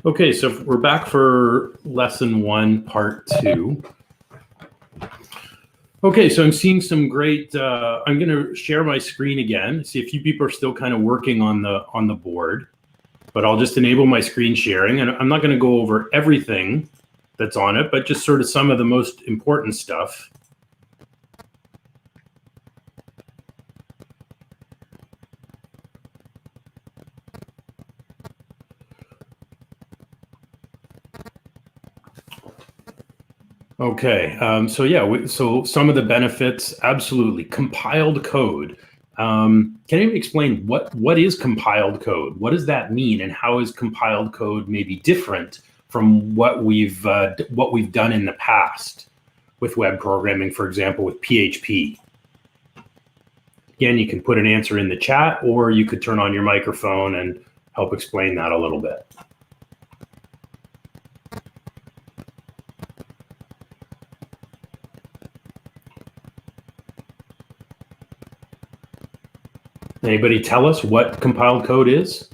Okay, so we're back for lesson 1, part 2. Okay, so I'm seeing some great, I'm going to share my screen again. See, a few people are still kind of working on the board, but I'll just enable my screen sharing, and I'm not going to go over everything that's on it, but just sort of some of the most important stuff. Okay, so yeah, so some of the benefits, absolutely. Compiled code. Can you explain what is compiled code? What does that mean, and how is compiled code maybe different from what we've done in the past with web programming, for example, with PHP? Again, you can put an answer in the chat, or you could turn on your microphone and help explain that a little bit. Anybody tell us what compiled code is?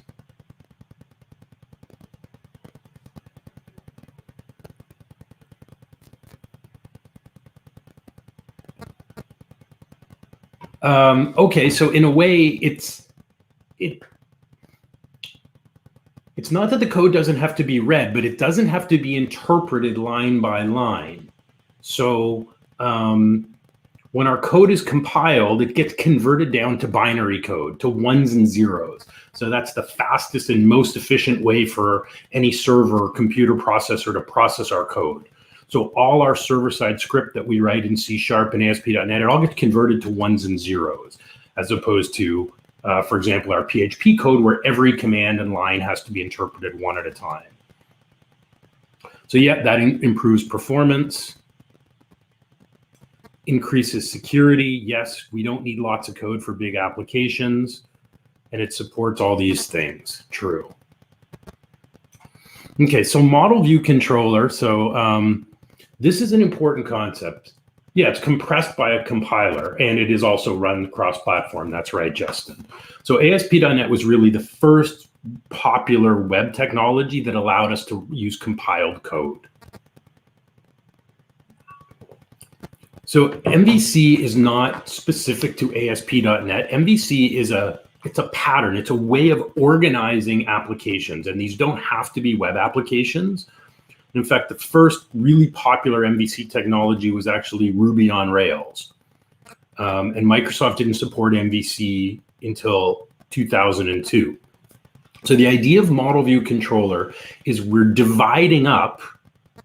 Okay, so in a way, it's not that the code doesn't have to be read, but it doesn't have to be interpreted line by line. So when our code is compiled, it gets converted down to binary code, to ones and zeros. So that's the fastest and most efficient way for any server or computer processor to process our code. So all our server-side script that we write in C# and ASP.NET, it all gets converted to ones and zeros, as opposed to, for example, our PHP code, where every command and line has to be interpreted one at a time. So yeah, that improves performance, increases security. Yes, we don't need lots of code for big applications, and it supports all these things. True. Okay, so model view controller. So this is an important concept. Yeah, it's compressed by a compiler, and it is also run cross-platform. That's right, Justin. So ASP.NET was really the first popular web technology that allowed us to use compiled code. So MVC is not specific to ASP.NET. MVC is it's a pattern. It's a way of organizing applications, and these don't have to be web applications. In fact, the first really popular MVC technology was actually Ruby on Rails. And Microsoft didn't support MVC until 2002. So the idea of model view controller is we're dividing up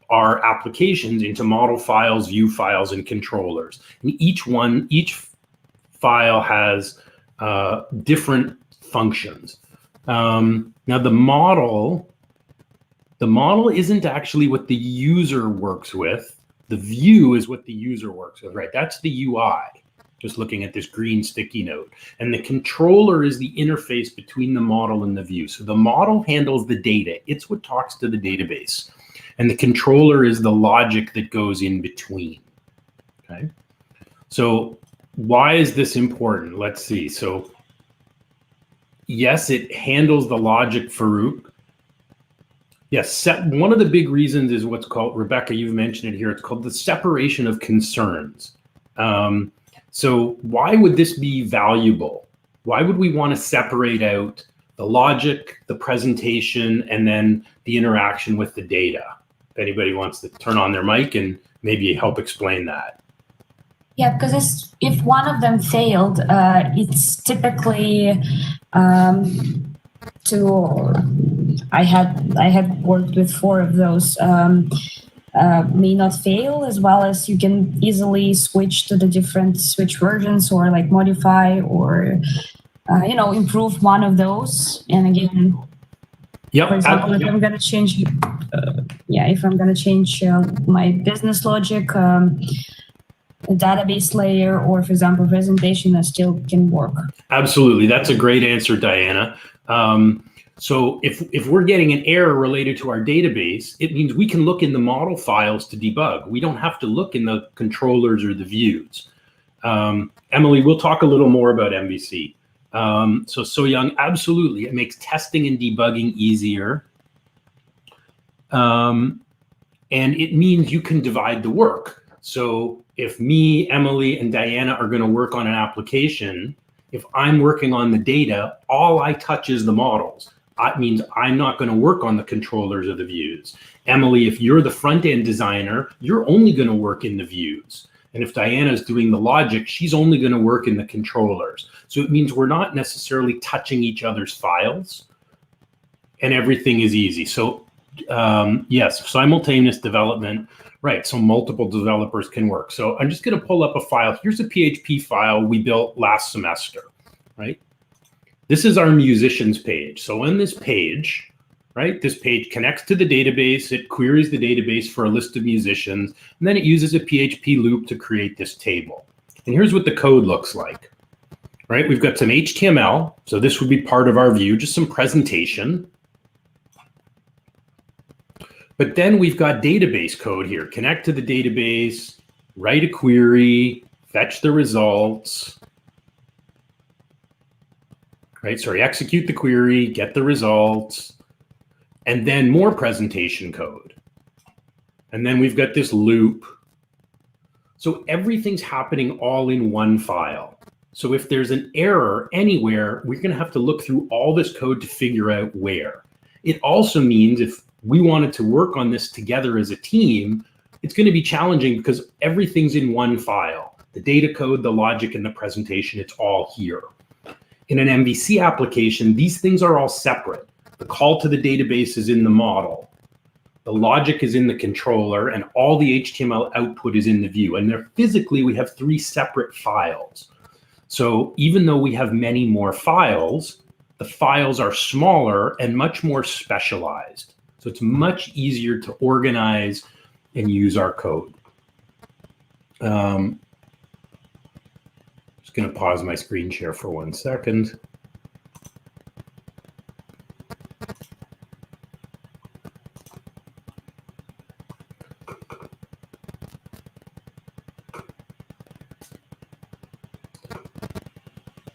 our applications into model files, view files, and controllers. And each file has different functions. Now the model isn't actually what the user works with. The view is what the user works with, right? That's the UI, just looking at this green sticky note. And the controller is the interface between the model and the view. So the model handles the data. It's what talks to the database. And the controller is the logic that goes in between, okay? So why is this important? Let's see. So yes, it handles the logic, Farouk. Yes, one of the big reasons is what's called, Rebecca, you've mentioned it here, it's called the separation of concerns. So why would this be valuable? Why would we want to separate out the logic, the presentation, and then the interaction with the data? If anybody wants to turn on their mic and maybe help explain that. Yeah, because if one of them failed, it's typically I had worked with 4 of those, may not fail, as well as you can easily switch to the different switch versions, or like modify or improve one of those. And again, yep, for example, if I'm going to change, if I'm going to change my business logic, a database layer, or for example, presentation, that still can work. Absolutely, that's a great answer, Diana. So if we're getting an error related to our database, it means we can look in the model files to debug. We don't have to look in the controllers or the views. Emily, we'll talk a little more about MVC. So Young, absolutely, it makes testing and debugging easier. And it means you can divide the work. So if me, Emily, and Diana are going to work on an application, if I'm working on the data, all I touch is the models. That means I'm not going to work on the controllers or the views. Emily, if you're the front-end designer, you're only going to work in the views. And if Diana's doing the logic, she's only going to work in the controllers. So it means we're not necessarily touching each other's files, and everything is easy. So yes, simultaneous development, right? So multiple developers can work. So I'm just going to pull up a file. Here's a PHP file we built last semester, right? This is our musicians page. So on this page, right, this page connects to the database. It queries the database for a list of musicians, and then it uses a PHP loop to create this table. And here's what the code looks like, right? We've got some HTML. So this would be part of our view, just some presentation. But then we've got database code here. Connect to the database, write a query, fetch the results, right? Sorry, execute the query, get the results, and then more presentation code. And then we've got this loop. So everything's happening all in one file. So if there's an error anywhere, we're going to have to look through all this code to figure out where. It also means if we wanted to work on this together as a team, it's going to be challenging because everything's in one file. The data code, the logic, and the presentation, it's all here. In an MVC application, these things are all separate. The call to the database is in the model. The logic is in the controller, and all the HTML output is in the view. And they're physically, we have 3 separate files. So even though we have many more files, the files are smaller and much more specialized. So it's much easier to organize and use our code. Just going to pause my screen share for 1 second.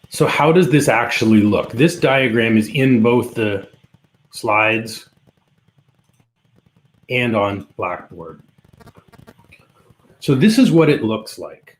So how does this actually look? This diagram is in both the slides and on Blackboard. So this is what it looks like.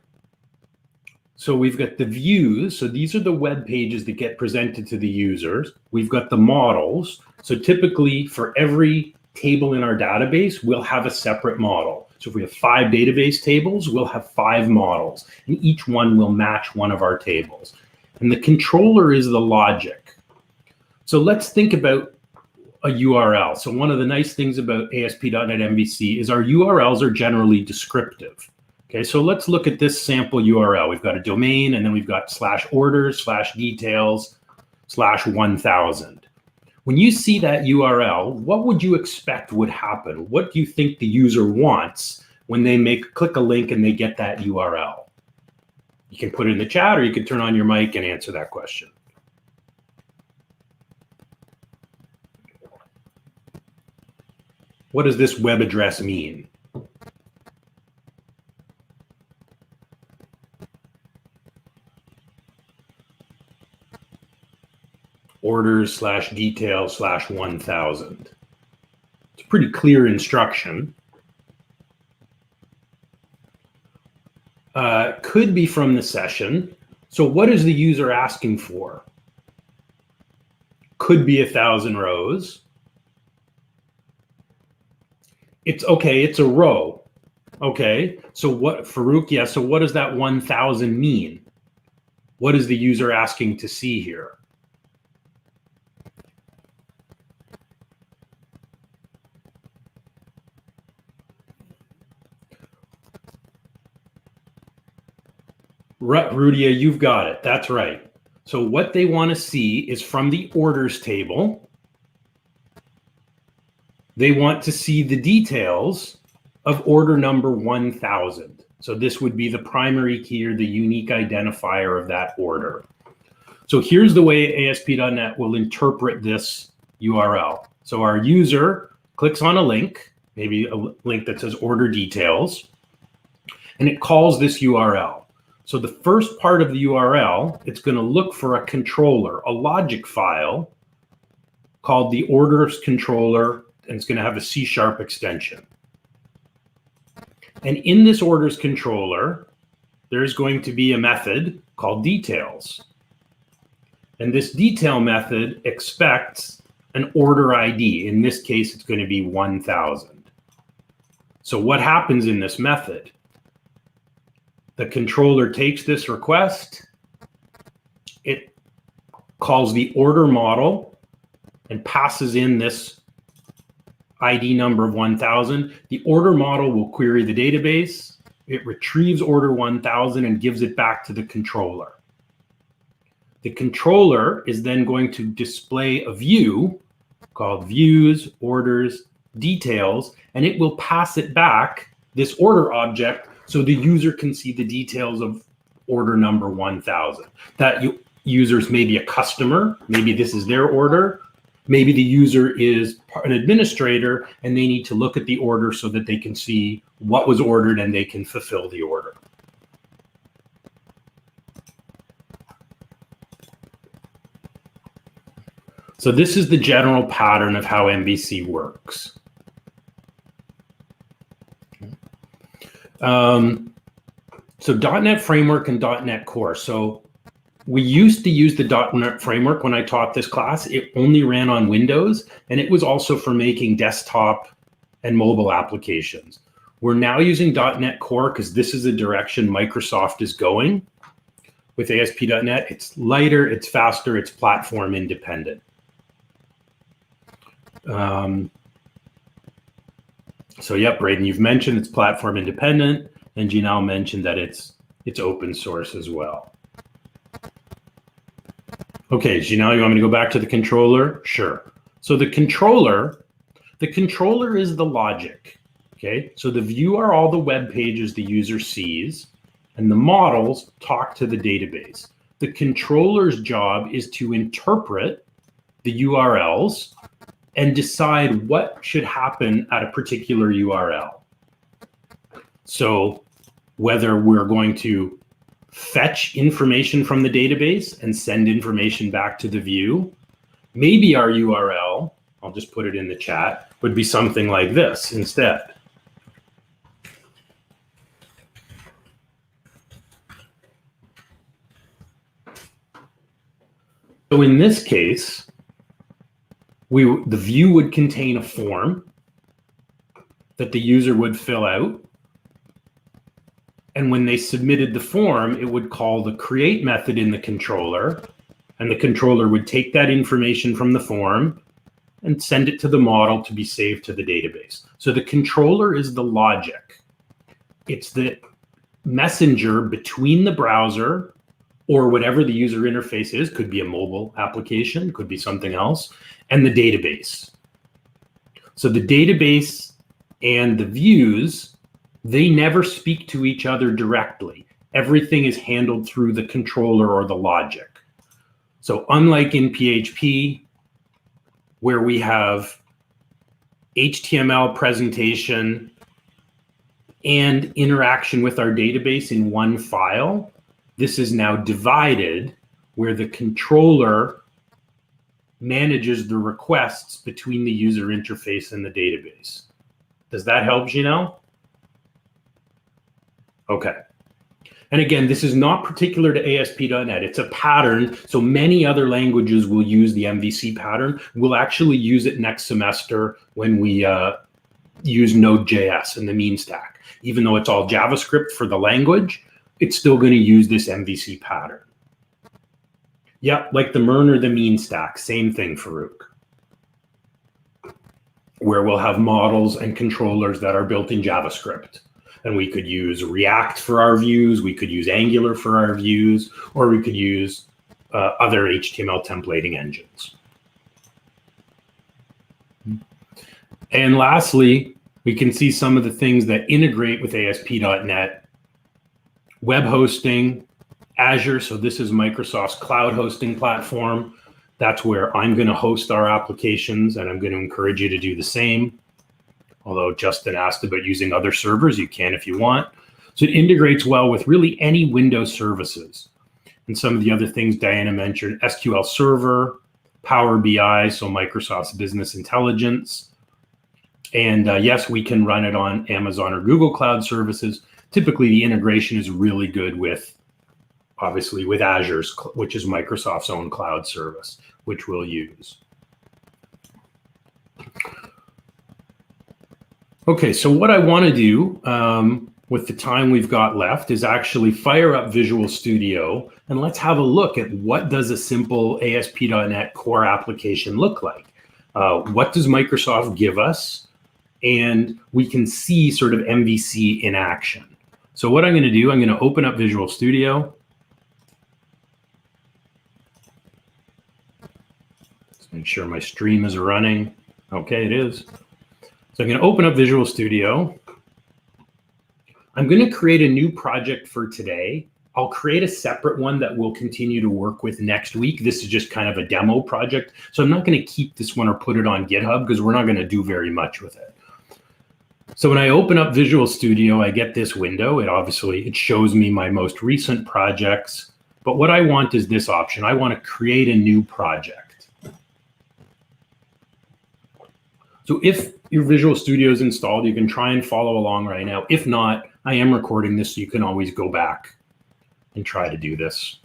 So we've got the views. So these are the web pages that get presented to the users. We've got the models. So typically for every table in our database, we'll have a separate model. So if we have 5 database tables, we'll have 5 models, and each one will match one of our tables. And the controller is the logic. So let's think about a URL. So one of the nice things about ASP.NET MVC is our URLs are generally descriptive. Okay, so let's look at this sample URL. We've got a domain, and then we've got /orders/details /1000. When you see that URL, what would you expect would happen? What do you think the user wants when they click a link and they get that URL? You can put it in the chat, or you can turn on your mic and answer that question. What does this web address mean? Orders/details/1000. It's a pretty clear instruction. Could be from the session. So what is the user asking for? Could be 1,000 rows. It's okay, it's a row. Okay, so what, Farouk, yeah, so what does that 1,000 mean? What is the user asking to see here? Rudia, you've got it. That's right. So what they want to see is from the orders table, they want to see the details of order number 1,000. So this would be the primary key or the unique identifier of that order. So here's the way ASP.NET will interpret this URL. So our user clicks on a link, maybe a link that says order details, and it calls this URL. So the first part of the URL, it's going to look for a controller, a logic file called the orders controller and it's going to have a C# extension. And in this orders controller, there's going to be a method called details. And this detail method expects an order ID. In this case, it's going to be 1000. So what happens in this method? The controller takes this request, it calls the order model and passes in this ID number of 1000. The order model will query the database. It retrieves order 1000 and gives it back to the controller. The controller is then going to display a view called views, orders, details, and it will pass it back this order object so the user can see the details of order number 1000. That user's maybe a customer, maybe this is their order, maybe the user is an administrator and they need to look at the order so that they can see what was ordered and they can fulfill the order. So this is the general pattern of how MVC works. So .NET Framework and .NET Core. So we used to use the .NET Framework when I taught this class. It only ran on Windows, and it was also for making desktop and mobile applications. We're now using .NET Core because this is the direction Microsoft is going with ASP.NET. It's lighter, it's faster, it's platform independent. So yep, Braden, you've mentioned it's platform independent, and Janelle mentioned that it's open source as well. Okay, Janelle, you want me to go back to the controller? Sure. So the controller is the logic. Okay, so the view are all the web pages the user sees, and the models talk to the database. The controller's job is to interpret the URLs and decide what should happen at a particular URL. So whether we're going to fetch information from the database and send information back to the view, maybe our URL, I'll just put it in the chat, would be something like this instead. So in this case, the view would contain a form that the user would fill out. And when they submitted the form, it would call the create method in the controller, and the controller would take that information from the form and send it to the model to be saved to the database. So the controller is the logic. It's the messenger between the browser or whatever the user interface is, could be a mobile application, could be something else, and the database. So the database and the views, they never speak to each other directly. Everything is handled through the controller or the logic. So unlike in PHP, where we have HTML presentation and interaction with our database in one file, this is now divided where the controller manages the requests between the user interface and the database. Does that help, Janelle? Okay. And again, this is not particular to ASP.NET. It's a pattern. So many other languages will use the MVC pattern. We'll actually use it next semester when we use Node.js in the mean stack. Even though it's all JavaScript for the language, it's still going to use this MVC pattern. Yeah, like the MERN or the mean stack, same thing, Farouk. Where we'll have models and controllers that are built in JavaScript. And we could use React for our views, we could use Angular for our views, or we could use other HTML templating engines. And lastly, we can see some of the things that integrate with ASP.NET. Web hosting, Azure, so this is Microsoft's cloud hosting platform. That's where I'm going to host our applications, and I'm going to encourage you to do the same. Although Justin asked about using other servers, you can if you want. So it integrates well with really any Windows services. And some of the other things Diana mentioned, SQL Server, Power BI, so Microsoft's business intelligence, And yes, we can run it on Amazon or Google Cloud services. Typically, the integration is really good with, obviously, with Azure's, which is Microsoft's own cloud service, which we'll use. Okay, so what I want to do with the time we've got left is actually fire up Visual Studio, and let's have a look at what does a simple ASP.NET Core application look like. What does Microsoft give us? And we can see sort of MVC in action. So what I'm going to do, I'm going to open up Visual Studio. Let's make sure my stream is running. Okay, it is. So I'm going to open up Visual Studio. I'm going to create a new project for today. I'll create a separate one that we'll continue to work with next week. This is just kind of a demo project. So I'm not going to keep this one or put it on GitHub because we're not going to do very much with it. So when I open up Visual Studio, I get this window. It shows me my most recent projects. But what I want is this option. I want to create a new project. So if your Visual Studio is installed, you can try and follow along right now. If not, I am recording this, so you can always go back and try to do this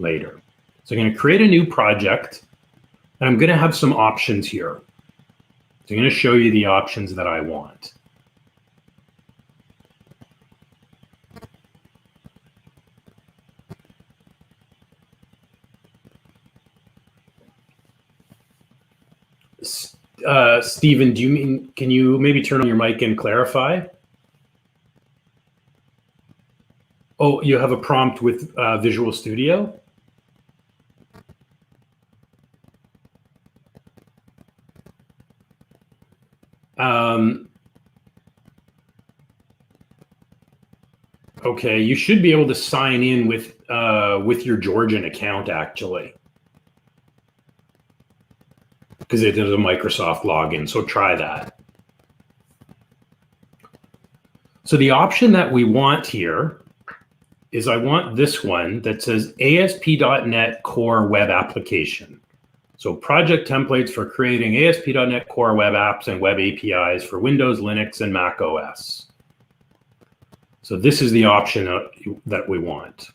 later. So I'm going to create a new project, and I'm going to have some options here. So I'm going to show you the options that I want. Stephen, can you maybe turn on your mic and clarify? Oh, you have a prompt with Visual Studio? Okay, you should be able to sign in with your Georgian account, actually, because it is a Microsoft login, so try that. So the option that we want here is I want this one that says ASP.NET Core Web Application. So project templates for creating ASP.NET Core Web Apps and Web APIs for Windows, Linux, and Mac OS. So this is the option that we want.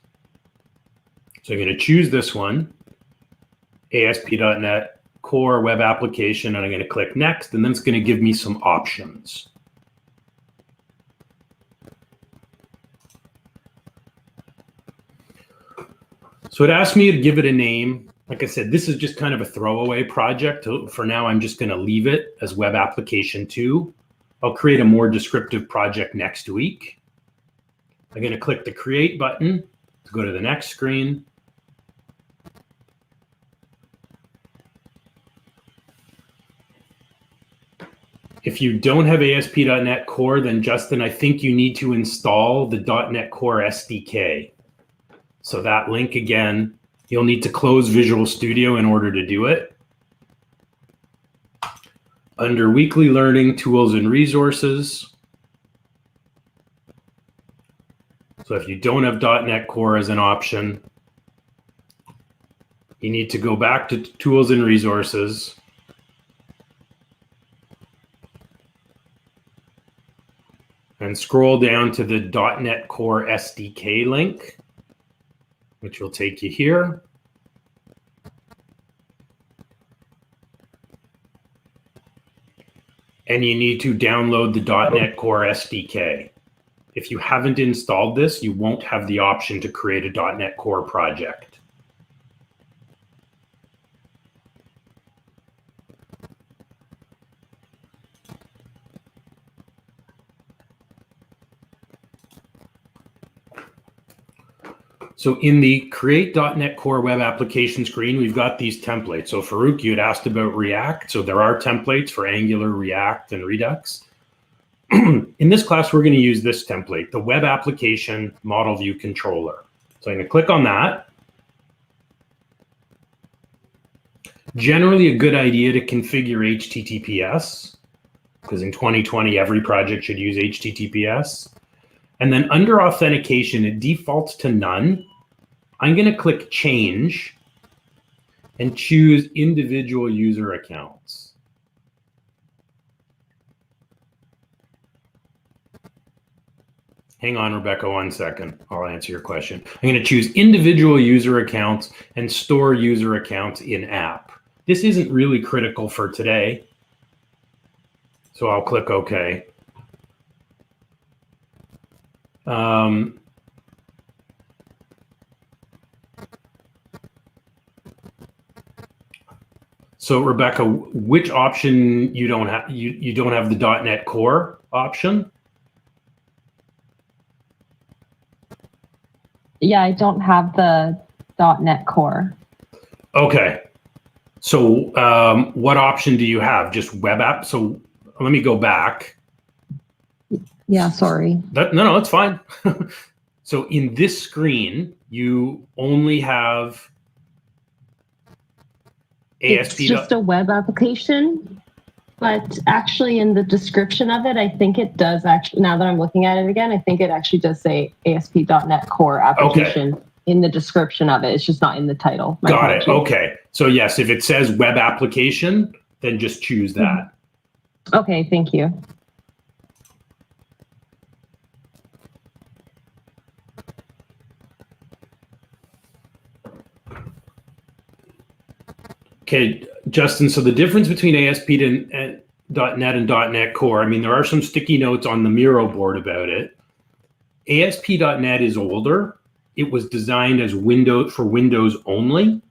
So I'm going to choose this one, ASP.NET Core Web Application, and I'm going to click Next, and then it's going to give me some options. So it asked me to give it a name. Like I said, this is just kind of a throwaway project. For now, I'm just going to leave it as Web Application 2. I'll create a more descriptive project next week. I'm going to click the Create button to go to the next screen. If you don't have ASP.NET Core, then Justin, I think you need to install the .NET Core SDK. So that link again, you'll need to close Visual Studio in order to do it. Under Weekly Learning, Tools and Resources. So if you don't have .NET Core as an option, you need to go back to Tools and Resources. And scroll down to the .NET Core SDK link, which will take you here. And you need to download the .NET Core SDK. If you haven't installed this, you won't have the option to create a .NET Core project. So in the Create .NET Core Web Application screen, we've got these templates. So Farouk, you had asked about React. So there are templates for Angular, React, and Redux. In this class, we're going to use this template, the Web Application Model View Controller. So I'm going to click on that. Generally a good idea to configure HTTPS, because in 2020, every project should use HTTPS. And then under authentication, it defaults to none. I'm going to click Change and choose Individual User Accounts. Hang on, Rebecca, 1 second. I'll answer your question. I'm going to choose individual user accounts and store user accounts in app. This isn't really critical for today. So I'll click OK. So Rebecca, which option you don't have? You don't have the .NET Core option? Yeah, I don't have the .NET Core. Okay. So what option do you have? Just web app? So let me go back. Yeah, sorry. No, it's fine. So in this screen, you only have ASP. It's just a web application, but actually in the description of it, I think it does actually, now that I'm looking at it again, I think it actually does say ASP.NET Core application in the description of it. It's just not in the title. Got it. Okay. So yes, if it says web application, then just choose that. Okay, thank you. Okay, Justin, so the difference between ASP.NET and .NET Core, I mean, there are some sticky notes on the Miro board about it. ASP.NET is older. It was designed as for Windows only,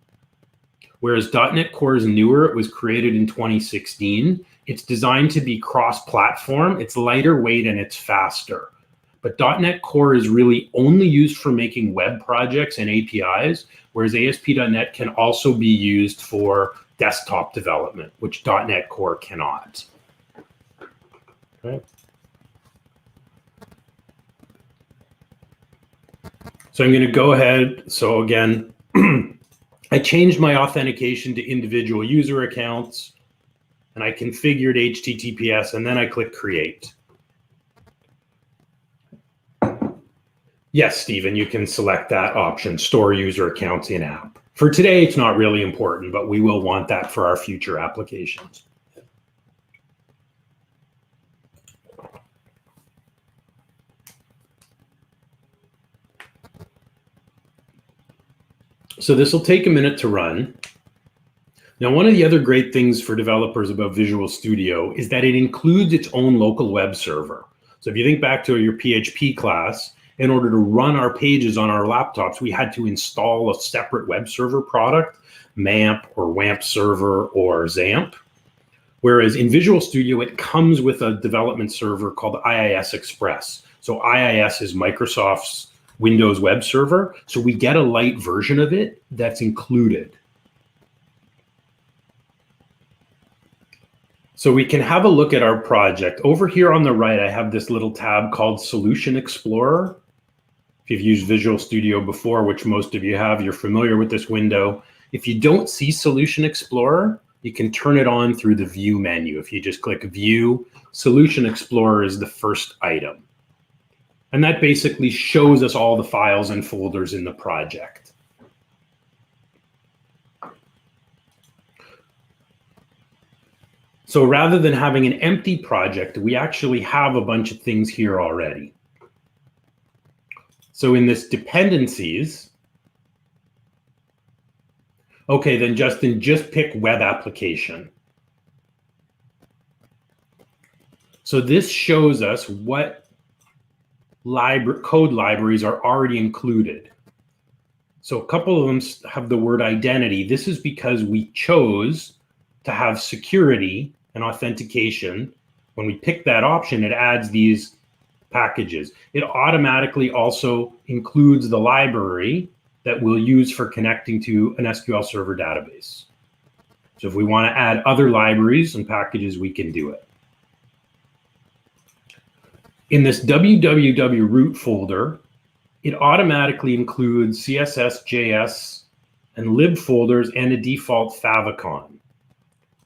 whereas .NET Core is newer. It was created in 2016. It's designed to be cross-platform. It's lighter weight and it's faster. But .NET Core is really only used for making web projects and APIs, whereas ASP.NET can also be used for desktop development, which .NET Core cannot. Okay. So I'm going to go ahead. So again, I changed my authentication to individual user accounts, and I configured HTTPS, and then I click Create. Yes, Stephen, you can select that option, store user accounts in app. For today, it's not really important, but we will want that for our future applications. So this will take a minute to run. Now, one of the other great things for developers about Visual Studio is that it includes its own local web server. So if you think back to your PHP class, in order to run our pages on our laptops, we had to install a separate web server product, MAMP or WAMP server or XAMPP. Whereas in Visual Studio, it comes with a development server called IIS Express. So IIS is Microsoft's Windows web server. So we get a light version of it that's included. So we can have a look at our project. Over here on the right, I have this little tab called Solution Explorer. If you've used Visual Studio before, which most of you have, you're familiar with this window. If you don't see Solution Explorer, you can turn it on through the View menu. If you just click View, Solution Explorer is the first item. And that basically shows us all the files and folders in the project. So rather than having an empty project, we actually have a bunch of things here already. So in this dependencies, okay, then Justin, just pick web application. So this shows us what code libraries are already included. So a couple of them have the word identity. This is because we chose to have security and authentication. When we pick that option, it adds these packages. It automatically also includes the library that we'll use for connecting to an SQL Server database. So if we want to add other libraries and packages, we can do it. In this www root folder, it automatically includes CSS, JS, and lib folders and a default favicon.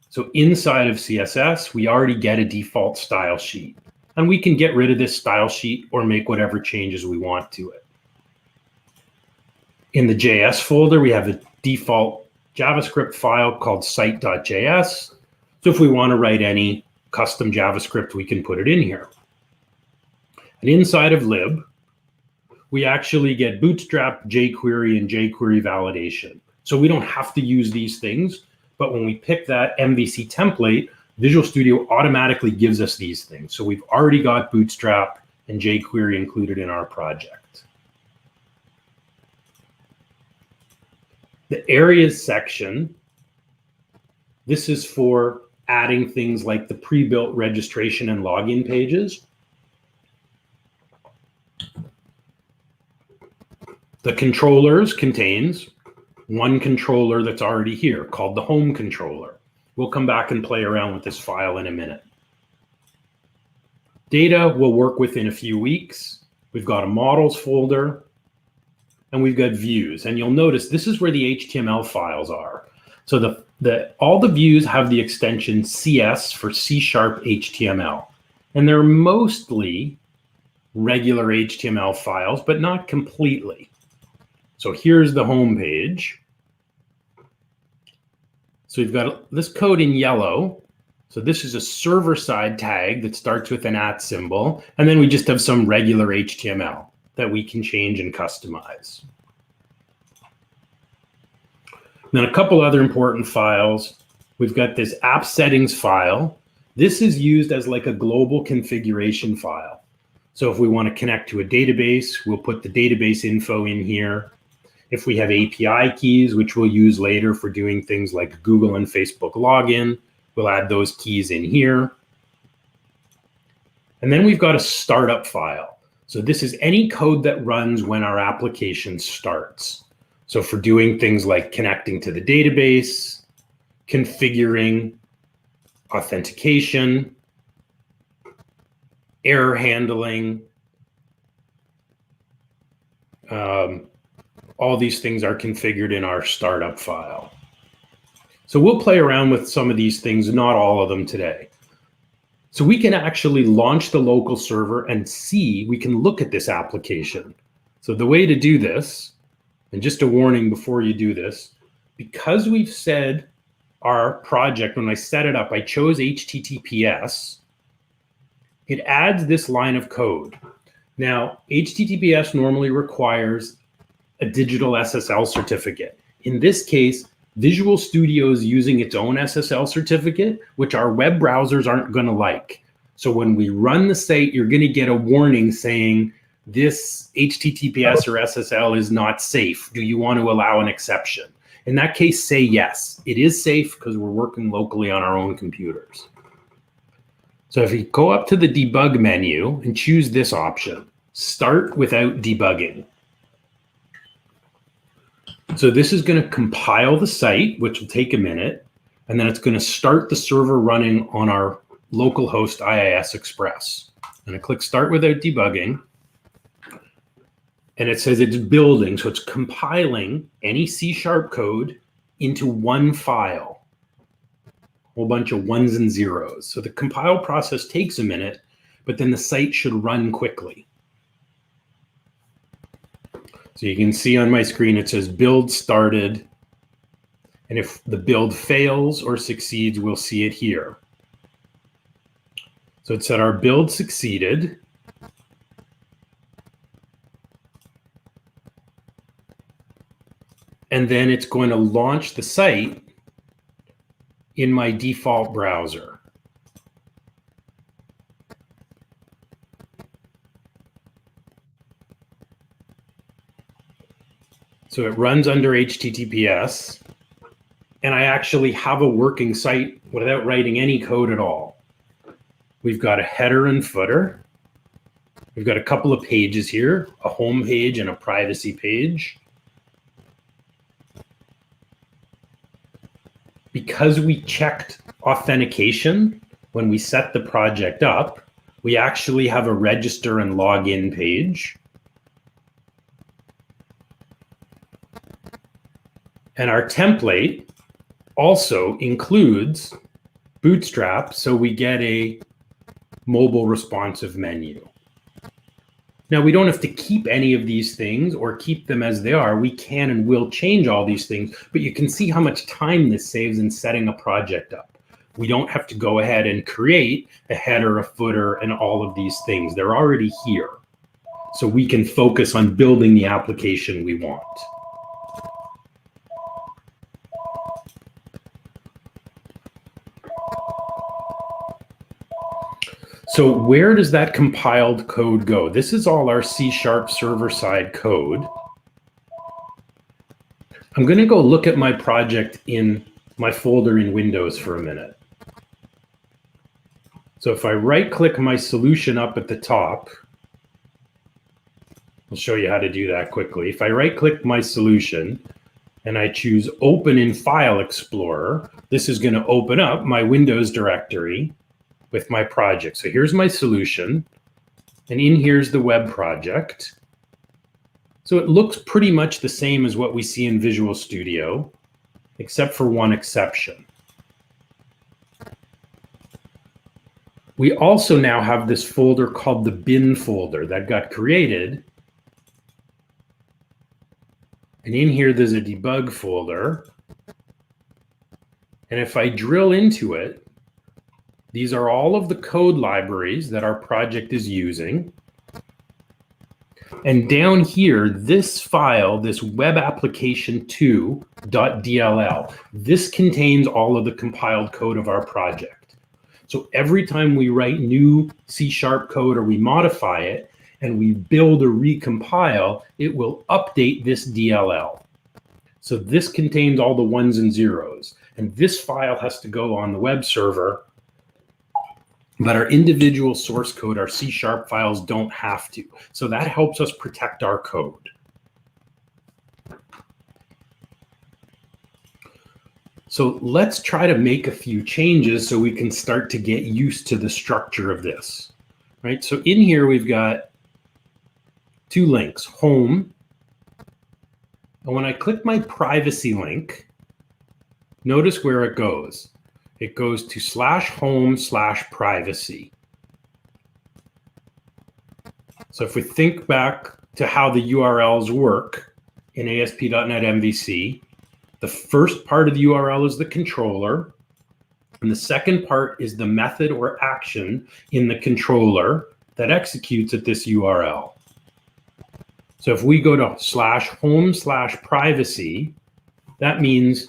So inside of CSS, we already get a default style sheet. And we can get rid of this style sheet or make whatever changes we want to it. In the JS folder, we have a default JavaScript file called site.js. So if we want to write any custom JavaScript, we can put it in here. And inside of lib, we actually get Bootstrap, jQuery, and jQuery validation. So we don't have to use these things, but when we pick that MVC template, Visual Studio automatically gives us these things. So we've already got Bootstrap and jQuery included in our project. The areas section, this is for adding things like the pre-built registration and login pages. The controllers contains one controller that's already here called the home controller. We'll come back and play around with this file in a minute. Data we'll work with in a few weeks. We've got a models folder and we've got views. And you'll notice this is where the HTML files are. So all the views have the extension CS for C# HTML. And they're mostly regular HTML files, but not completely. So here's the home page. So we've got this code in yellow. So this is a server-side tag that starts with an @ symbol. And then we just have some regular HTML that we can change and customize. Then a couple other important files. We've got this app settings file. This is used as like a global configuration file. So if we want to connect to a database, we'll put the database info in here. If we have API keys, which we'll use later for doing things like Google and Facebook login, we'll add those keys in here. And then we've got a startup file. So this is any code that runs when our application starts. So for doing things like connecting to the database, configuring authentication, error handling, all these things are configured in our startup file. So we'll play around with some of these things, not all of them today. So we can actually launch the local server and see, we can look at this application. So the way to do this, and just a warning before you do this, because we've said our project, when I set it up, I chose HTTPS, it adds this line of code. Now, HTTPS normally requires a digital SSL certificate. In this case, Visual Studio is using its own SSL certificate, which our web browsers aren't going to like. So when we run the site, you're going to get a warning saying this HTTPS or SSL is not safe. Do you want to allow an exception? In that case, say yes. It is safe because we're working locally on our own computers. So if you go up to the debug menu and choose this option, start without debugging. So this is going to compile the site, which will take a minute, and then it's going to start the server running on our local host IIS Express. And I click Start Without Debugging, and it says it's building, so it's compiling any C# code into one file, a whole bunch of ones and zeros. So the compile process takes a minute, but then the site should run quickly. So you can see on my screen, it says build started. And if the build fails or succeeds, we'll see it here. So it said our build succeeded. And then it's going to launch the site in my default browser. So it runs under HTTPS, and I actually have a working site without writing any code at all. We've got a header and footer. We've got a couple of pages here, a home page and a privacy page. Because we checked authentication when we set the project up, we actually have a register and login page. And our template also includes Bootstrap, so we get a mobile responsive menu. Now, we don't have to keep any of these things or keep them as they are. We can and will change all these things, but you can see how much time this saves in setting a project up. We don't have to go ahead and create a header, a footer, and all of these things. They're already here. so we can focus on building the application we want. So where does that compiled code go? This is all our C# server-side code. I'm going to go look at my project in my folder in Windows for a minute. So if I right-click my solution up at the top, I'll show you how to do that quickly. If I right-click my solution and I choose Open in File Explorer, this is going to open up my Windows directory with my project. So here's my solution, and in here's the web project. So it looks pretty much the same as what we see in Visual Studio, except for one exception. We also now have this folder called the bin folder that got created. And in here, there's a debug folder. And if I drill into it, these are all of the code libraries that our project is using. And down here, this file, this web application 2.dll, this contains all of the compiled code of our project. So every time we write new C# code or we modify it and we build or recompile, it will update this DLL. So this contains all the ones and zeros. And this file has to go on the web server, but our individual source code, our C# files don't have to. So that helps us protect our code. So let's try to make a few changes so we can start to get used to the structure of this, right? So in here, we've got two links, home. And when I click my privacy link, notice where it goes. It goes to /home/privacy. So if we think back to how the URLs work in ASP.NET MVC, the first part of the URL is the controller, and the second part is the method or action in the controller that executes at this URL. So if we go to /home/privacy, that means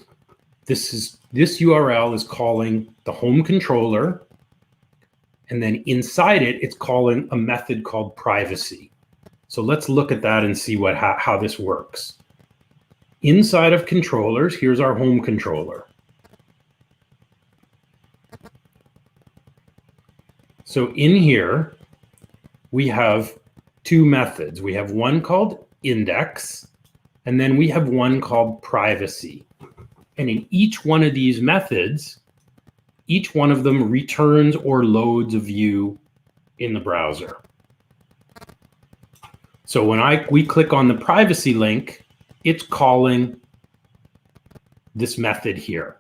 this URL is calling the home controller, and then inside it, it's calling a method called privacy. So let's look at that and see how this works. Inside of controllers, here's our home controller. So in here, we have two methods. We have one called index, and then we have one called privacy. And in each one of these methods, each one of them returns or loads a view in the browser. So when we click on the privacy link, it's calling this method here.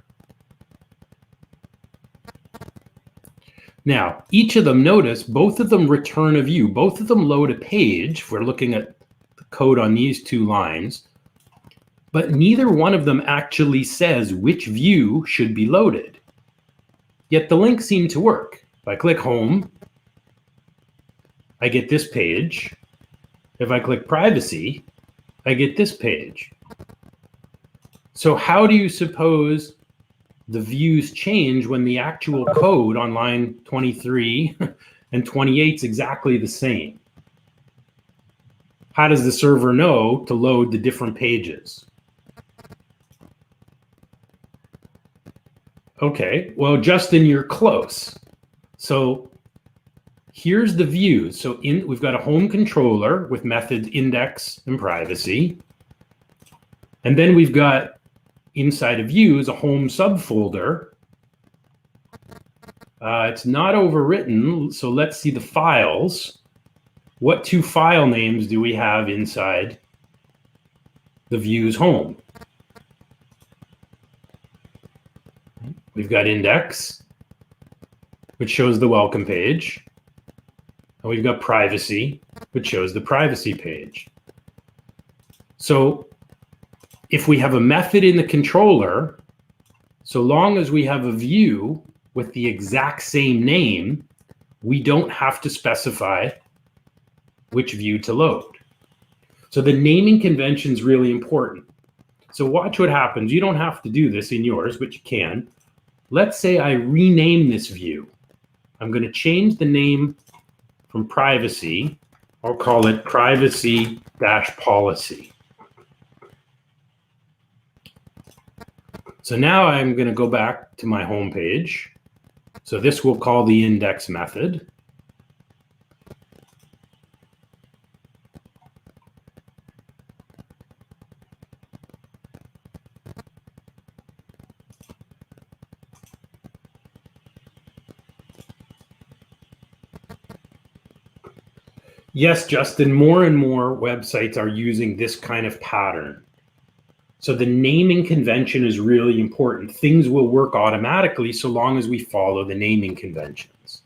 Now, each of them, notice, both of them return a view. Both of them load a page, if we're looking at the code on these two lines. But neither one of them actually says which view should be loaded. Yet the links seem to work. If I click home, I get this page. If I click privacy, I get this page. So how do you suppose the views change when the actual code on line 23 and 28 is exactly the same? How does the server know to load the different pages? Okay, well, Justin, you're close. So here's the views. So we've got a home controller with methods index and privacy. And then we've got inside of views a home subfolder. It's not overwritten, so let's see the files. What two file names do we have inside the views home? We've got index, which shows the welcome page. And we've got privacy, which shows the privacy page. So if we have a method in the controller, so long as we have a view with the exact same name, we don't have to specify which view to load. So the naming convention is really important. So watch what happens. You don't have to do this in yours, but you can. Let's say I rename this view. I'm going to change the name from privacy. I'll call it privacy-policy. So now I'm going to go back to my home page. So this we'll call the index method. Yes, Justin, more and more websites are using this kind of pattern. So the naming convention is really important. Things will work automatically so long as we follow the naming conventions.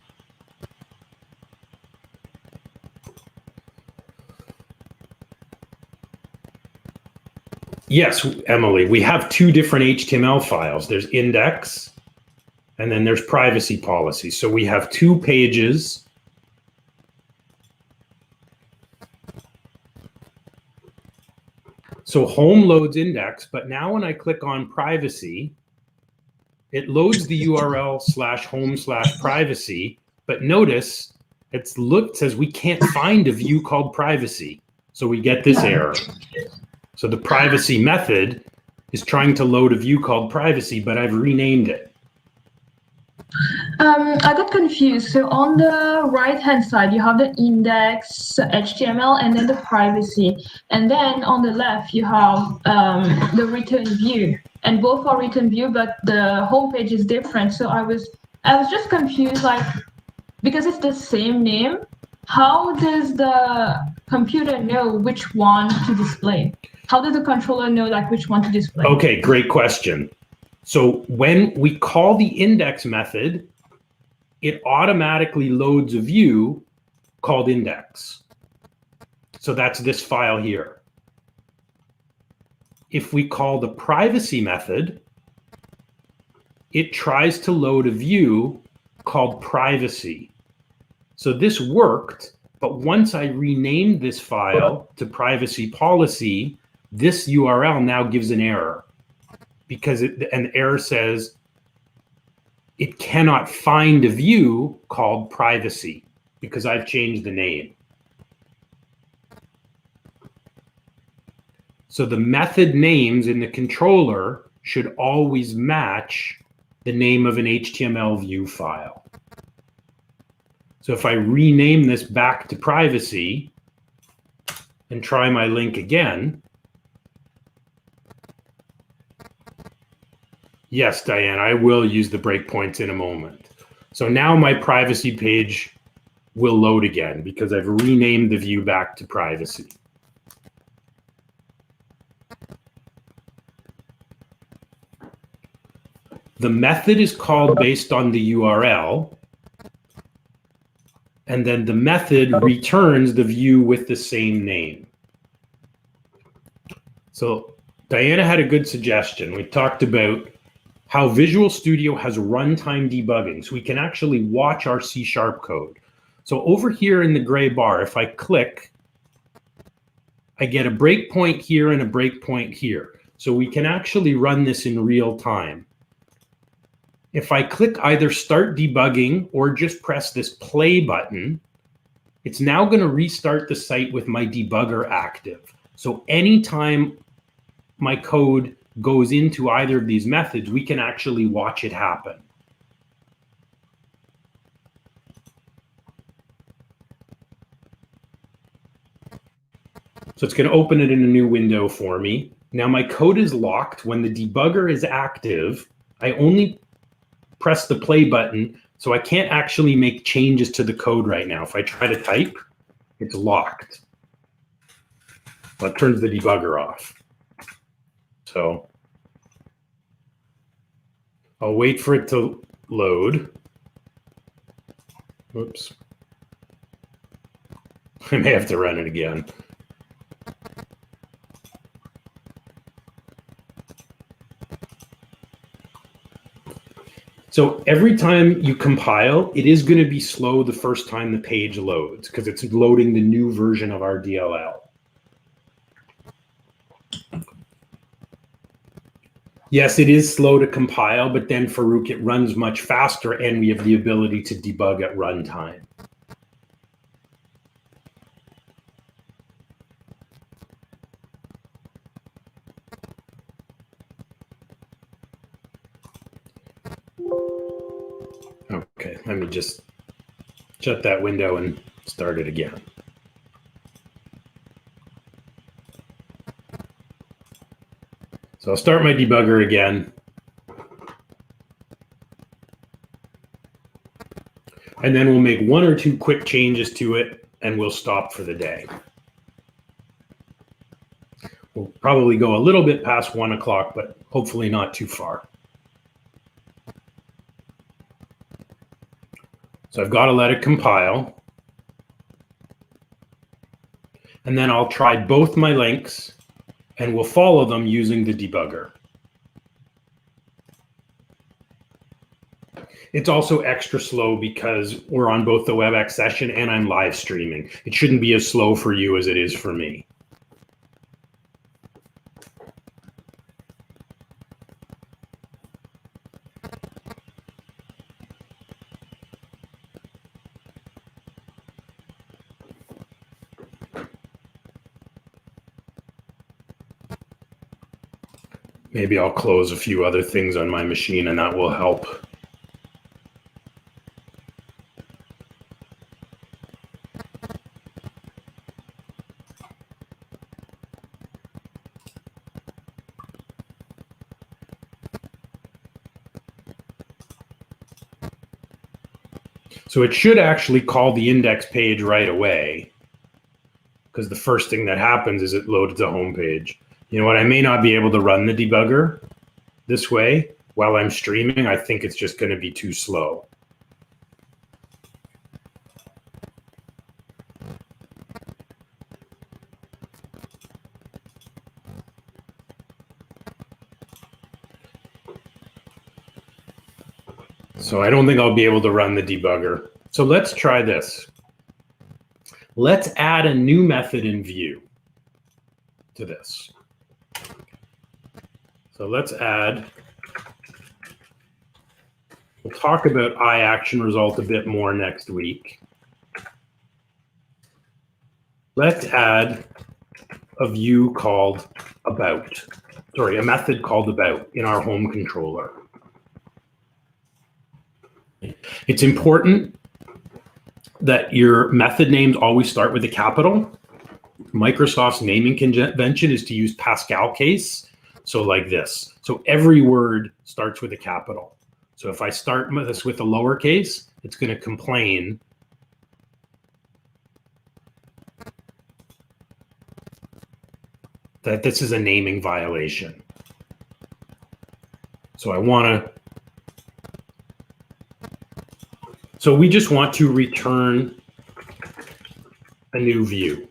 Yes, Emily, we have two different HTML files. There's index, and then there's privacy policy. So we have two pages. So home loads index, but now when I click on privacy, it loads the URL /home/privacy, but notice it says we can't find a view called privacy. So we get this error. So the privacy method is trying to load a view called privacy, but I've renamed it. I got confused. So on the right-hand side, you have the index HTML and then the privacy. And then on the left, you have the return view. And both are return view, but the homepage is different. So I was just confused, like, because it's the same name, how does the computer know which one to display? How does the controller know, like, which one to display? Okay, great question. So when we call the index method, it automatically loads a view called index. So that's this file here. If we call the privacy method, it tries to load a view called privacy. So this worked, but once I renamed this file to privacy policy, this URL now gives an error because an error says it cannot find a view called privacy because I've changed the name. So the method names in the controller should always match the name of an HTML view file. So if I rename this back to privacy and try my link again, yes, Diane, I will use the breakpoints in a moment. So now my privacy page will load again because I've renamed the view back to privacy. The method is called based on the URL, and then the method returns the view with the same name. So Diana had a good suggestion. We talked about how Visual Studio has runtime debugging, so we can actually watch our C# code. So over here in the gray bar, if I click, I get a breakpoint here and a breakpoint here. So we can actually run this in real time. If I click either start debugging or just press this play button, it's now going to restart the site with my debugger active. So anytime my code goes into either of these methods, we can actually watch it happen. So it's going to open it in a new window for me. Now my code is locked. When the debugger is active, I only press the play button, so I can't actually make changes to the code right now. If I try to type, it's locked. Well, it turns the debugger off. So I'll wait for it to load. Oops. I may have to run it again. So every time you compile, it is going to be slow the first time the page loads because it's loading the new version of our DLL. Yes, it is slow to compile, but then Farouk, it runs much faster and we have the ability to debug at runtime. Okay, let me just shut that window and start it again. So I'll start my debugger again. And then we'll make 1 or 2 quick changes to it and we'll stop for the day. We'll probably go a little bit past 1 o'clock, but hopefully not too far. So I've got to let it compile. And then I'll try both my links and we'll follow them using the debugger. It's also extra slow because we're on both the WebEx session and I'm live streaming. It shouldn't be as slow for you as it is for me. Maybe I'll close a few other things on my machine and that will help. So it should actually call the index page right away because the first thing that happens is it loads the home page. You know what? I may not be able to run the debugger this way while I'm streaming. I think it's just going to be too slow. So I don't think I'll be able to run the debugger. So let's try this. Let's add a new method in Vue to this. So let's add, we'll talk about iActionResult a bit more next week. Let's add a view called about, sorry, a method called about in our home controller. It's important that your method names always start with a capital. Microsoft's naming convention is to use Pascal case. So like this. So every word starts with a capital. So if I start this with a lowercase, it's going to complain that this is a naming violation. So I want to, so we just want to return a new view.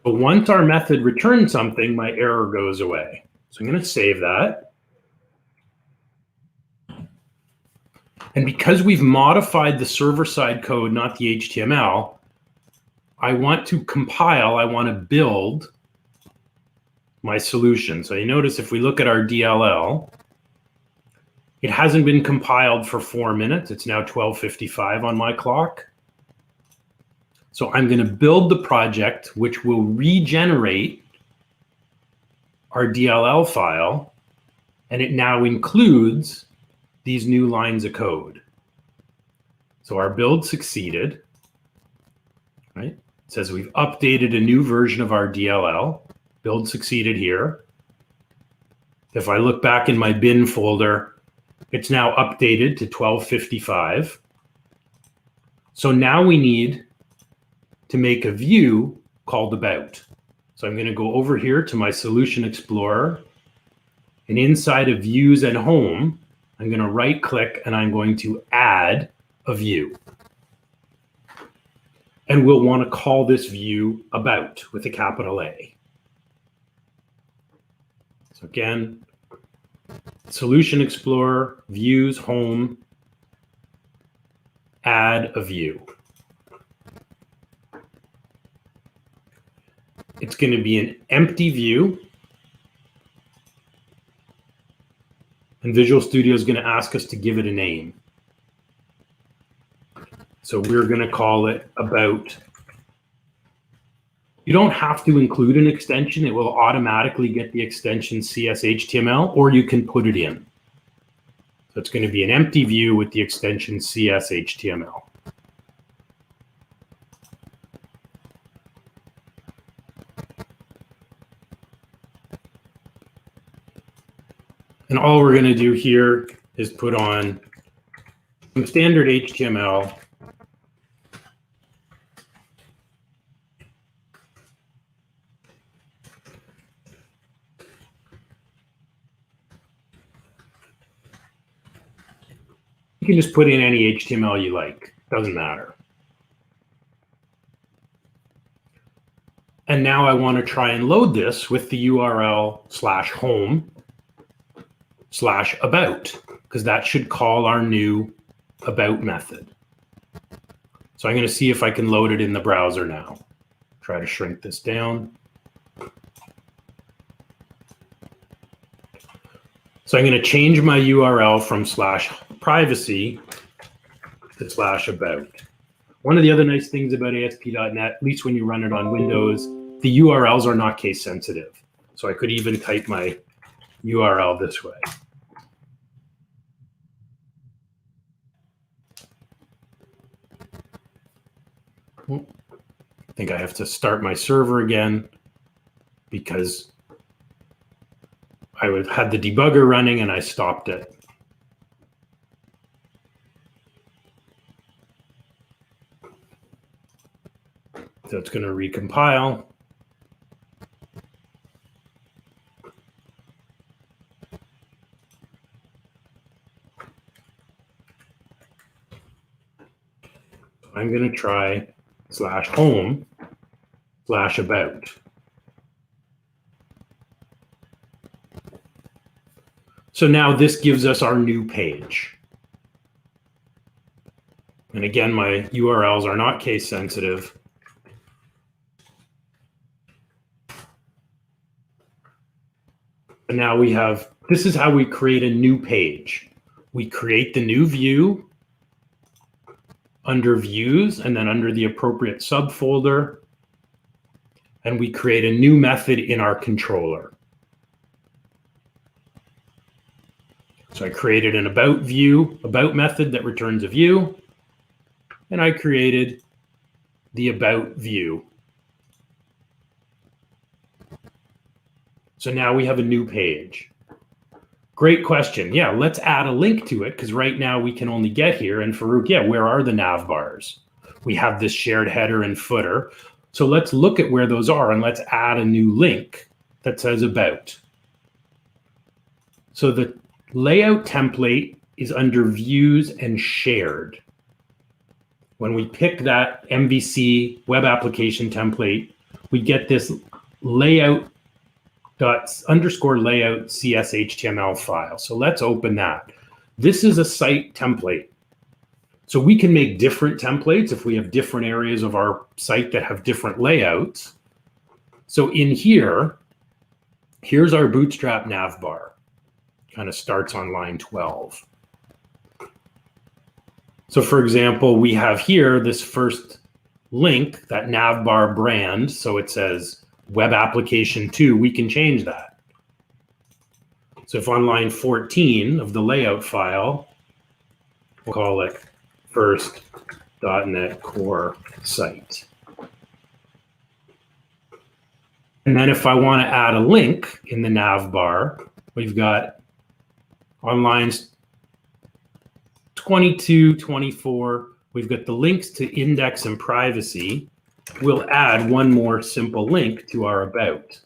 But once our method returns something, my error goes away. So I'm going to save that. And because we've modified the server-side code, not the HTML, I want to compile, I want to build my solution. So you notice if we look at our DLL, it hasn't been compiled for 4 minutes. It's now 12:55 on my clock. So I'm going to build the project, which will regenerate our DLL file, and it now includes these new lines of code. So our build succeeded, right? It says we've updated a new version of our DLL. Build succeeded here. If I look back in my bin folder, it's now updated to 12:55. So now we need to make a view called about. So I'm going to go over here to my Solution Explorer, and inside of Views and Home, I'm going to right click and I'm going to add a view. And we'll want to call this view about with a capital A. So again, Solution Explorer, Views, Home, add a view. It's going to be an empty view. And Visual Studio is going to ask us to give it a name. So we're going to call it About. You don't have to include an extension. It will automatically get the extension CSHTML, or you can put it in. So it's going to be an empty view with the extension CSHTML. And all we're going to do here is put on some standard HTML. You can just put in any HTML you like, doesn't matter. And now I want to try and load this with the URL /home/about, because that should call our new about method. So I'm going to see if I can load it in the browser now. Try to shrink this down. So I'm going to change my URL from /privacy to /about. One of the other nice things about ASP.NET, at least when you run it on Windows, the URLs are not case sensitive. So I could even type my URL this way. I think I have to start my server again because I had the debugger running and I stopped it. So it's going to recompile. I'm going to try /home/about. So now this gives us our new page. And again, my URLs are not case sensitive. And now we have, this is how we create a new page. We create the new view under Views, and then under the appropriate subfolder, and we create a new method in our controller. So I created an about method that returns a view, and I created the about view. So now we have a new page. Great question. Yeah, let's add a link to it, because right now we can only get here. And Farouk, yeah, where are the nav bars? We have this shared header and footer. So let's look at where those are, and let's add a new link that says about. So the layout template is under Views and Shared. When we pick that MVC web application template, we get this layout _layout CSHTML file. So let's open that. This is a site template. So we can make different templates if we have different areas of our site that have different layouts. So in here, here's our Bootstrap navbar. Kind of starts on line 12. So for example, we have here this first link, that navbar brand. So it says Web Application 2, we can change that. So if on line 14 of the layout file, we'll call it first.NET Core site. And then if I want to add a link in the nav bar, we've got on lines 22, 24, we've got the links to index and privacy. We'll add one more simple link to our about.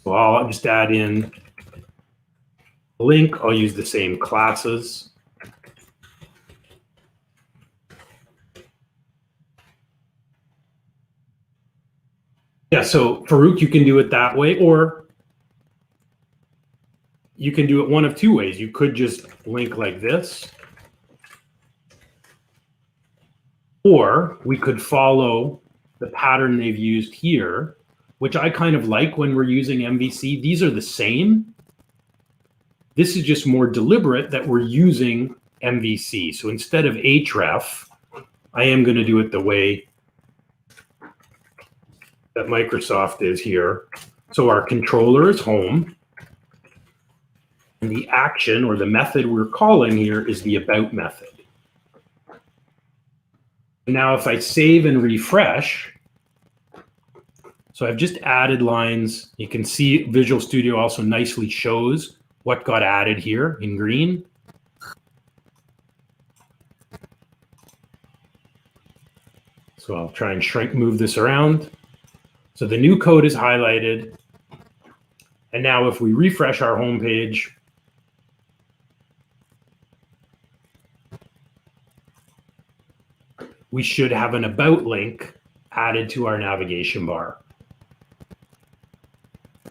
So I'll just add in a link. I'll use the same classes. Yeah, so Farouk, you can do it that way, or you can do it one of two ways. You could just link like this, or we could follow the pattern they've used here, which I kind of like when we're using MVC. These are the same. This is just more deliberate that we're using MVC. So instead of href, I am going to do it the way that Microsoft is here. So our controller is home. And the action or the method we're calling here is the about method. Now, if I save and refresh, so I've just added lines. You can see Visual Studio also nicely shows what got added here in green. So I'll try and move this around. So the new code is highlighted. And now if we refresh our home page, we should have an about link added to our navigation bar.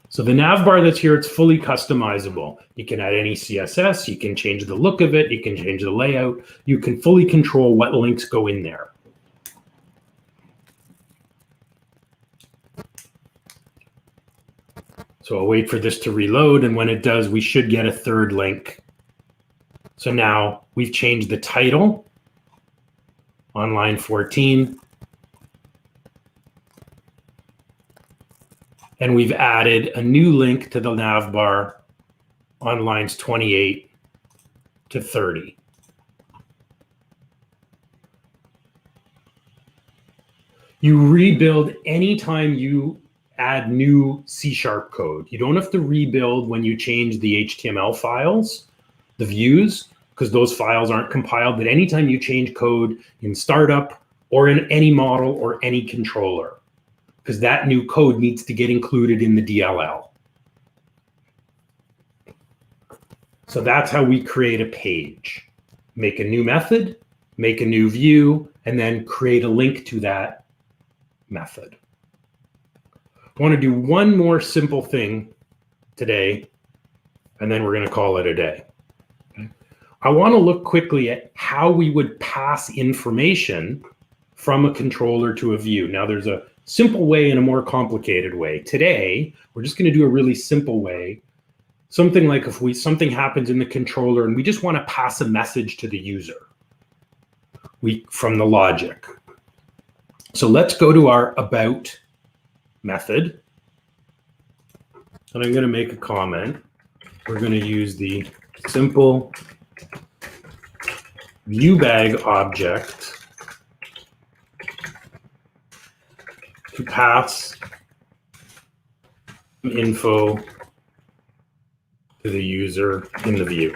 So the nav bar that's here, it's fully customizable. You can add any CSS, you can change the look of it, you can change the layout, you can fully control what links go in there. So I'll wait for this to reload, and when it does, we should get a third link. So now we've changed the title on line 14. And we've added a new link to the nav bar on lines 28 to 30. You rebuild anytime you add new C# code. You don't have to rebuild when you change the HTML files, the views, because those files aren't compiled. But anytime you change code in startup or in any model or any controller, because that new code needs to get included in the DLL. So that's how we create a page. Make a new method, make a new view, and then create a link to that method. I want to do one more simple thing today, and then we're going to call it a day. Okay. I want to look quickly at how we would pass information from a controller to a view. Now, there's a simple way and a more complicated way. Today, we're just going to do a really simple way. Something like if something happens in the controller and we just want to pass a message to the user from the logic. So let's go to our about method. And I'm going to make a comment. We're going to use the simple viewBag object to pass info to the user in the view.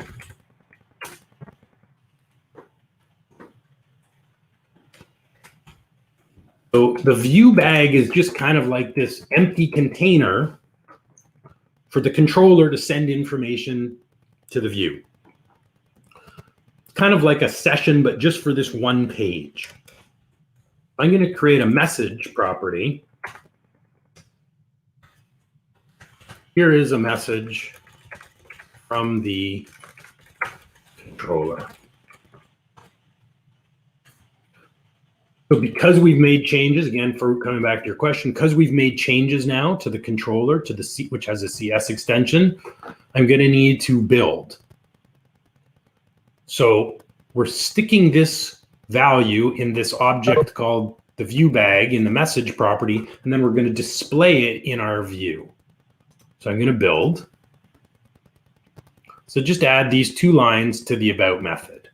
So the view bag is just kind of like this empty container for the controller to send information to the view. It's kind of like a session, but just for this one page. I'm going to create a message property. Here is a message from the controller. So because we've made changes, again, for coming back to your question, because we've made changes now to the controller, to the C, which has a CS extension, I'm going to need to build. So we're sticking this value in this object called the view bag in the message property, and then we're going to display it in our view. So I'm going to build. So just add these two lines to the about method.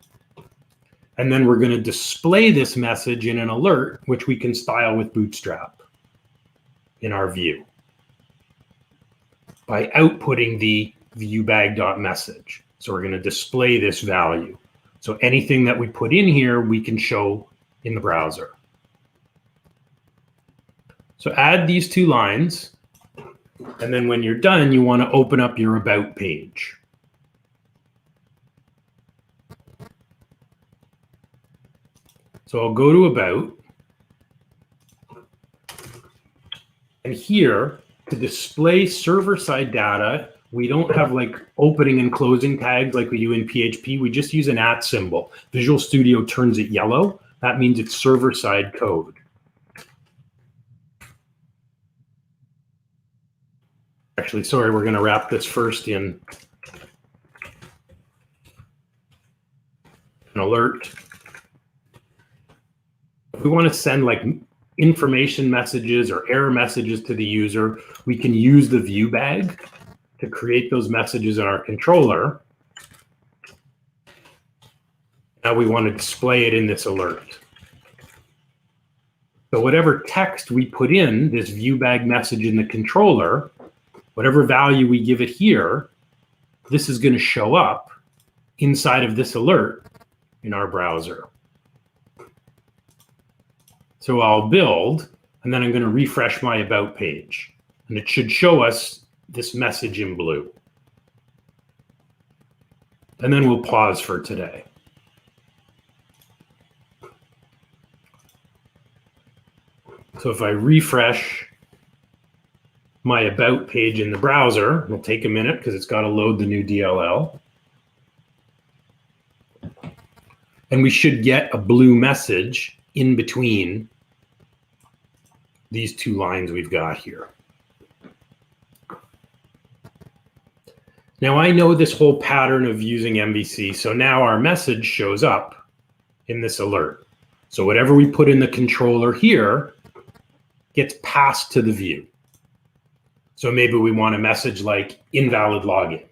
And then we're going to display this message in an alert, which we can style with Bootstrap in our view by outputting the viewBag.message. So we're going to display this value. So anything that we put in here, we can show in the browser. So add these two lines. And then when you're done, you want to open up your about page. So I'll go to about. And here, to display server-side data, we don't have like opening and closing tags like we do in PHP. We just use an @ symbol. Visual Studio turns it yellow. That means it's server-side code. Actually, sorry, we're going to wrap this first in an alert. If we want to send like information messages or error messages to the user, we can use the view bag to create those messages in our controller. Now we want to display it in this alert. So whatever text we put in this view bag message in the controller, whatever value we give it here, this is going to show up inside of this alert in our browser. So I'll build, and then I'm going to refresh my About page. And it should show us this message in blue. And then we'll pause for today. So if I refresh my About page in the browser, it'll take a minute because it's got to load the new DLL. And we should get a blue message in between these two lines we've got here. Now I know this whole pattern of using MVC, so now our message shows up in this alert. So whatever we put in the controller here gets passed to the view. So maybe we want a message like invalid login.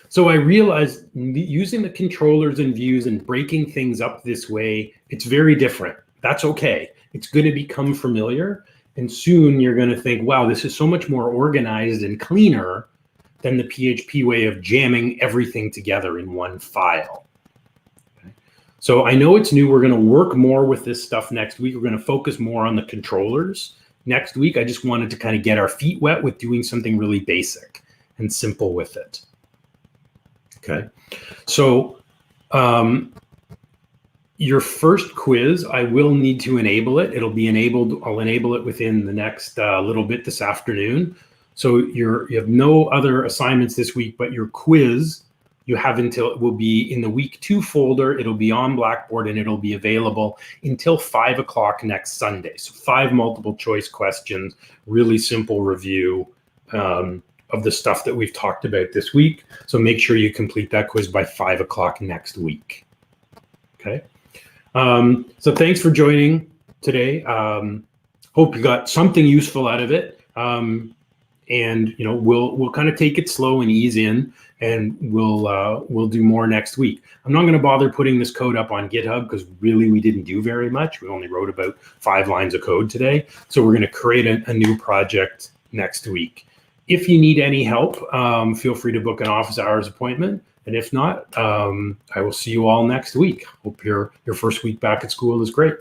So I realized using the controllers and views and breaking things up this way, it's very different. That's okay. It's going to become familiar. And soon you're going to think, wow, this is so much more organized and cleaner than the PHP way of jamming everything together in one file. Okay. So I know it's new. We're going to work more with this stuff next week. We're going to focus more on the controllers next week. I just wanted to kind of get our feet wet with doing something really basic and simple with it. Okay, so your first quiz, I will need to enable it. It'll be enabled. I'll enable it within the next little bit this afternoon. So you have no other assignments this week, but your quiz, you have until it will be in the week 2 folder. It'll be on Blackboard and it'll be available until 5 o'clock next Sunday. So 5 multiple choice questions, really simple review of the stuff that we've talked about this week. So make sure you complete that quiz by 5 o'clock next week. Okay. So thanks for joining today. Hope you got something useful out of it. And you know, we'll kind of take it slow and ease in, and we'll do more next week. I'm not going to bother putting this code up on GitHub because really we didn't do very much. We only wrote about 5 lines of code today. So we're going to create a new project next week. If you need any help, feel free to book an office hours appointment. And if not, I will see you all next week. Hope your first week back at school is great.